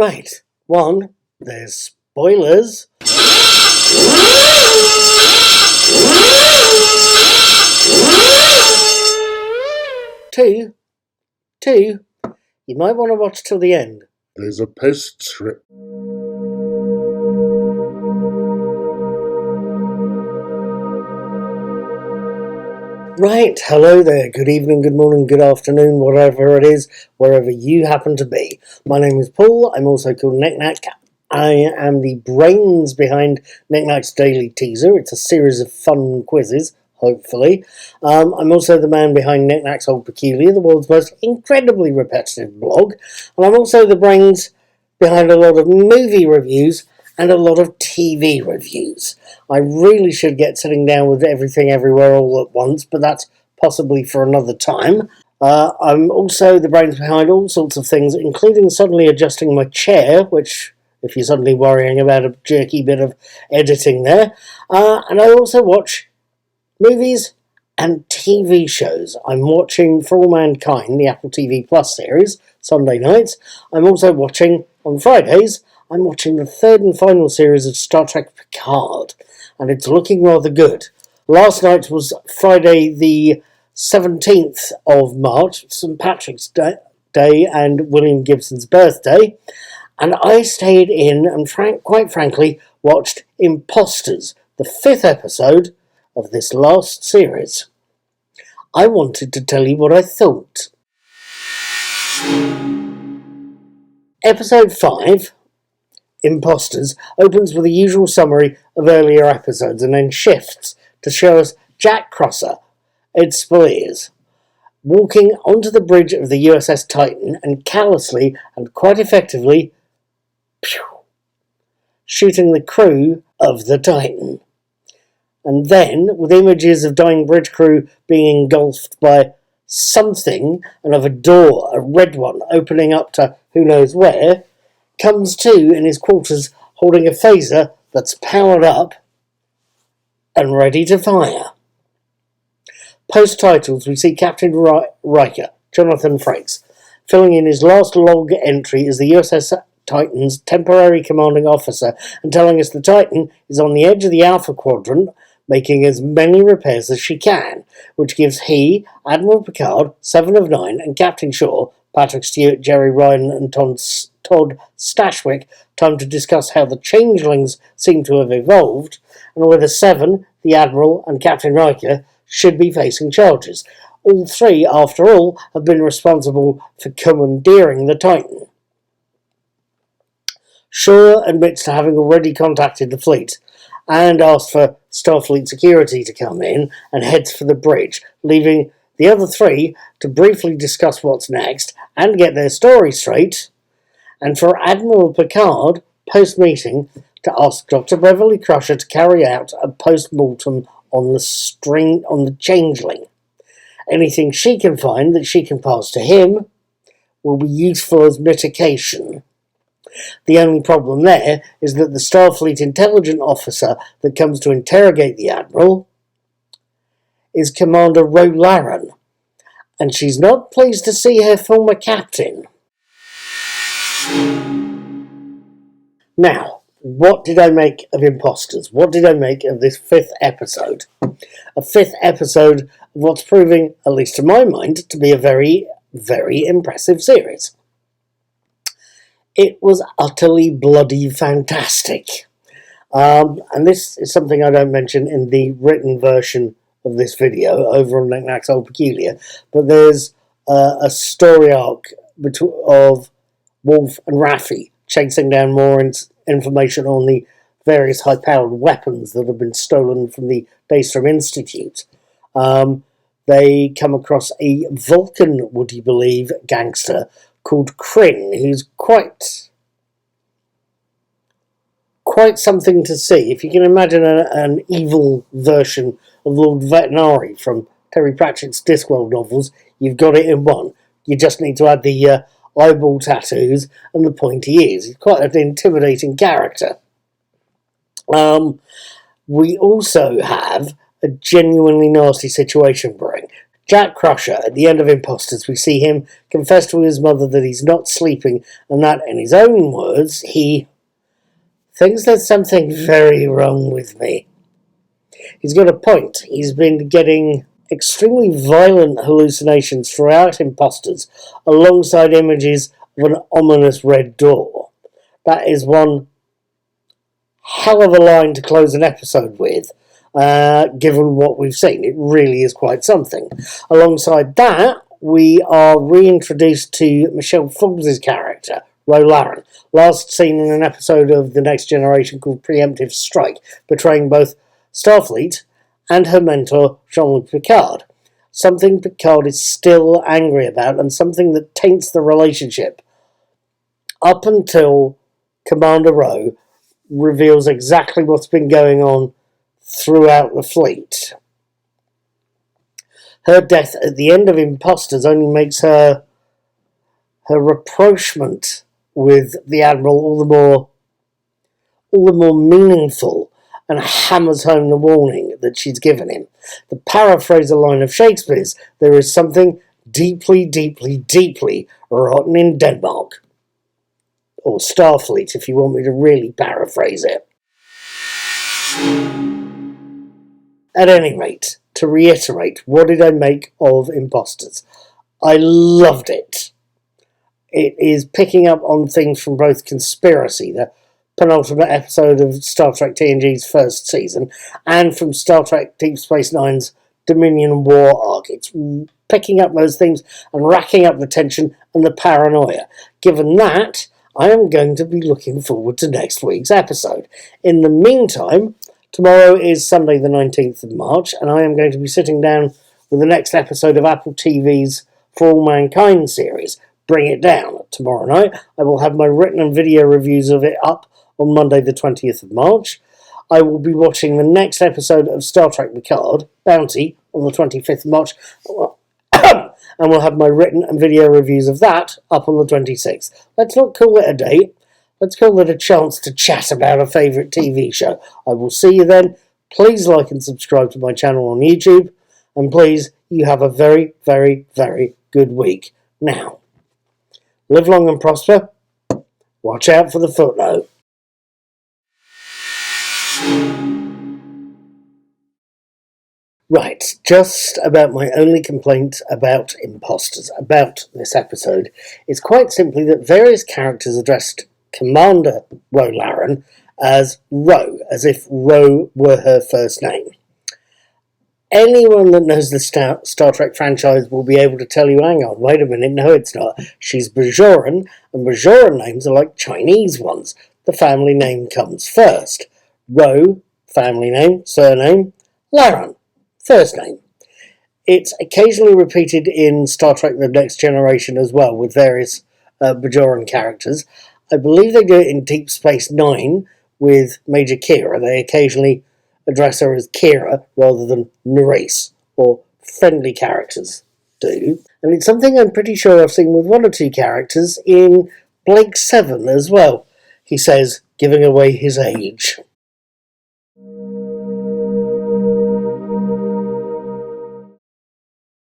Right. One, there's spoilers. Two, you might want to watch till the end. There's a postscript. Right, hello there, good evening, good morning, good afternoon, whatever it is, wherever you happen to be. My name is Paul, I'm also called Knick-Knack. I am the brains behind Knick-Knack's Daily Teaser. It's a series of fun quizzes, hopefully. I'm also the man behind Knick-Knack's Old Peculiar, the world's most incredibly repetitive blog. And I'm also the brains behind a lot of movie reviews and a lot of TV reviews. I really should get sitting down with everything everywhere all at once, but that's possibly for another time. I'm also the brains behind all sorts of things, including suddenly adjusting my chair, which, if you're suddenly worrying about a jerky bit of editing there. And I also watch movies and TV shows. I'm watching For All Mankind, the Apple TV Plus series, Sunday nights. I'm also watching, on Fridays, I'm watching the third and final series of Star Trek Picard, and it's looking rather good. Last night was Friday the 17th of March, St. Patrick's Day and William Gibson's birthday, and I stayed in and quite frankly watched Imposters, the 5th episode of this last series. I wanted to tell you what I thought. Episode 5, Imposters, opens with a usual summary of earlier episodes and then shifts to show us Jack Crosser, Ed Spaliers, walking onto the bridge of the USS Titan and callously and quite effectively shooting the crew of the Titan. And then, with images of dying bridge crew being engulfed by something and of a door, a red one, opening up to who knows where, comes to in his quarters holding a phaser that's powered up and ready to fire. Post-titles, we see Captain Riker, Jonathan Frakes, filling in his last log entry as the USS Titan's temporary commanding officer and telling us the Titan is on the edge of the Alpha Quadrant making as many repairs as she can, which gives he, Admiral Picard, 7 of 9, and Captain Shaw, Patrick Stewart, Jerry Ryan and Todd Stashwick time to discuss how the changelings seem to have evolved, and whether 7, the Admiral, and Captain Riker should be facing charges. All three, after all, have been responsible for commandeering the Titan. Shaw admits to having already contacted the fleet, and asked for Starfleet security to come in, and heads for the bridge, leaving the other three to briefly discuss what's next and get their story straight, and for Admiral Picard, post-meeting, to ask Dr. Beverly Crusher to carry out a post-mortem on the changeling. Anything she can find that she can pass to him will be useful as mitigation. The only problem there is that the Starfleet intelligence officer that comes to interrogate the Admiral is Commander Ro Laren, and she's not pleased to see her former captain. Now, what did I make of Imposters? What did I make of this 5th episode? A 5th episode of what's proving, at least to my mind, to be a very, very impressive series. It was utterly bloody fantastic. And this is something I don't mention in the written version of this video over on Knick-Knack's Old Peculiar, but there's a story arc of Worf and Raffi chasing down more information on the various high-powered weapons that have been stolen from the Daystrom Institute. They come across a Vulcan, would you believe, gangster called Kryn, who's quite something to see. If you can imagine an evil version of Lord Vetinari from Terry Pratchett's Discworld novels, you've got it in one. You just need to add the eyeball tattoos and the pointy ears. He's quite an intimidating character. We also have a genuinely nasty situation brewing. Jack Crusher, at the end of Imposters, we see him confess to his mother that he's not sleeping and that, in his own words, he thinks there's something very wrong with me. He's got a point. He's been getting extremely violent hallucinations throughout Imposters, alongside images of an ominous red door. That is one hell of a line to close an episode with, given what we've seen. It really is quite something. Alongside that, we are reintroduced to Michelle Forbes' character, Ro Laren, last seen in an episode of The Next Generation called Preemptive Strike, portraying both Starfleet and her mentor, Jean-Luc Picard. Something Picard is still angry about, and something that taints the relationship up until Commander Ro reveals exactly what's been going on throughout the fleet. Her death at the end of Imposters only makes her rapprochement with the Admiral all the more meaningful, and hammers home the warning that she's given him. To paraphrase a line of Shakespeare's, there is something deeply, deeply, deeply rotten in Denmark. Or Starfleet, if you want me to really paraphrase it. At any rate, to reiterate, what did I make of Imposters? I loved it. It is picking up on things from both Conspiracy, the penultimate episode of Star Trek TNG's first season, and from Star Trek Deep Space Nine's Dominion War arc. It's picking up those themes and racking up the tension and the paranoia. Given that, I am going to be looking forward to next week's episode. In the meantime, tomorrow is Sunday the 19th of March, and I am going to be sitting down with the next episode of Apple TV's For All Mankind series, Bring It Down. Tomorrow night, I will have my written and video reviews of it up on Monday the 20th of March. I will be watching the next episode of Star Trek Picard, Bounty, on the 25th of March, and we'll have my written and video reviews of that up on the 26th. Let's not call it a date. Let's call it a chance to chat about a favourite TV show. I will see you then. Please like and subscribe to my channel on YouTube. And please, you have a very, very, very good week. Now, live long and prosper. Watch out for the footnote. Right, just about my only complaint about Imposters, about this episode, is quite simply that various characters addressed Commander Ro Laren as Ro, as if Ro were her first name. Anyone that knows the Star Trek franchise will be able to tell you, hang on, wait a minute, no it's not. She's Bajoran, and Bajoran names are like Chinese ones. The family name comes first. Ro, family name, surname, Laren, first name. It's occasionally repeated in Star Trek The Next Generation as well, with various Bajoran characters. I believe they do it in Deep Space Nine with Major Kira. They occasionally address her as Kira rather than Nerys, or friendly characters do. And it's something I'm pretty sure I've seen with one or two characters in Blake 7 as well. He says, giving away his age.